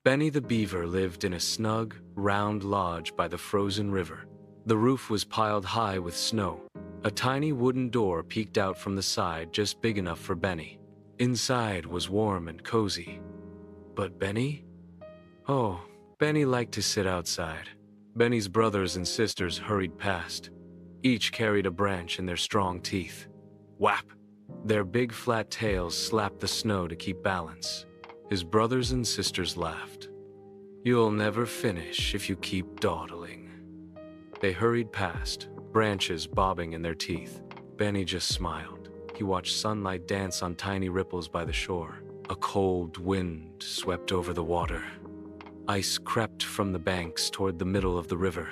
Benny the Beaver lived in a snug, round lodge by the frozen river. The roof was piled high with snow. A tiny wooden door peeked out from the side, just big enough for Benny. Inside was warm and cozy. But Benny? Oh, Benny liked to sit outside. Benny's brothers and sisters hurried past. Each carried a branch in their strong teeth. Whap! Their big flat tails slapped the snow to keep balance. His brothers and sisters laughed. "You'll never finish if you keep dawdling." They hurried past, branches bobbing in their teeth. Benny just smiled. He watched sunlight dance on tiny ripples by the shore. A cold wind swept over the water. Ice crept from the banks toward the middle of the river.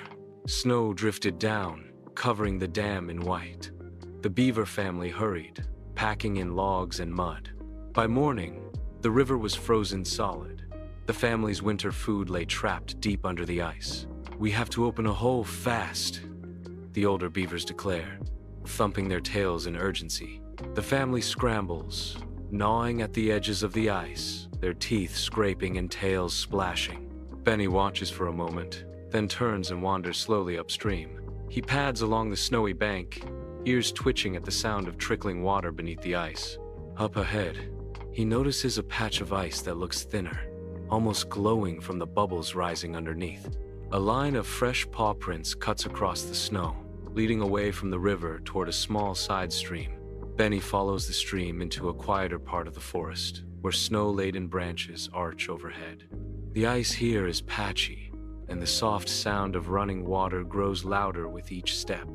Snow drifted down, covering the dam in white. The Beaver family hurried, packing in logs and mud. By morning, the river was frozen solid. The family's winter food lay trapped deep under the ice. "We have to open a hole fast," the older beavers declare, thumping their tails in urgency. The family scrambles, gnawing at the edges of the ice, their teeth scraping and tails splashing. Benny watches for a moment, then turns and wanders slowly upstream. He pads along the snowy bank, ears twitching at the sound of trickling water beneath the ice. Up ahead, he notices a patch of ice that looks thinner, almost glowing from the bubbles rising underneath. A line of fresh paw prints cuts across the snow, leading away from the river toward a small side stream. Benny follows the stream into a quieter part of the forest, where snow-laden branches arch overhead. The ice here is patchy, and the soft sound of running water grows louder with each step.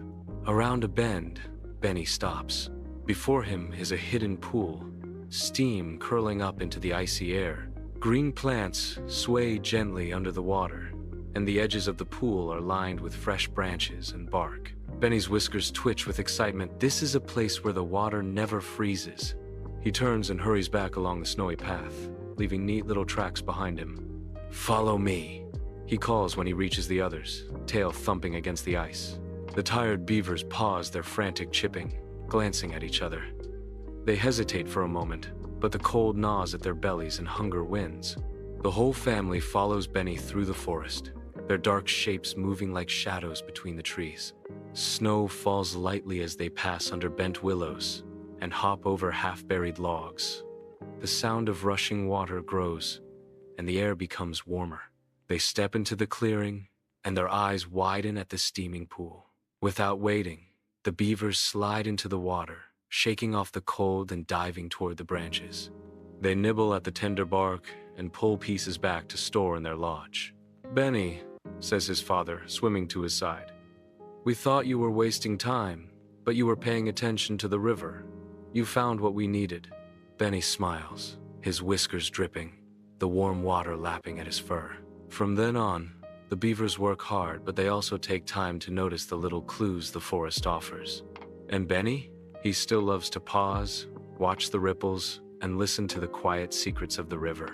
Around a bend, Benny stops. Before him is a hidden pool, steam curling up into the icy air. Green plants sway gently under the water, and the edges of the pool are lined with fresh branches and bark. Benny's whiskers twitch with excitement. This is a place where the water never freezes. He turns and hurries back along the snowy path, leaving neat little tracks behind him. "Follow me," he calls when he reaches the others, tail thumping against the ice. The tired beavers pause their frantic chipping, glancing at each other. They hesitate for a moment, but the cold gnaws at their bellies and hunger wins. The whole family follows Benny through the forest, their dark shapes moving like shadows between the trees. Snow falls lightly as they pass under bent willows and hop over half-buried logs. The sound of rushing water grows, and the air becomes warmer. They step into the clearing, and their eyes widen at the steaming pool. Without waiting, the beavers slide into the water, shaking off the cold and diving toward the branches. They nibble at the tender bark and pull pieces back to store in their lodge. "Benny," says his father, swimming to his side, "we thought you were wasting time, but you were paying attention to the river. You found what we needed." Benny smiles, his whiskers dripping, the warm water lapping at his fur. From then on, the beavers work hard, but they also take time to notice the little clues the forest offers. And Benny? He still loves to pause, watch the ripples, and listen to the quiet secrets of the river.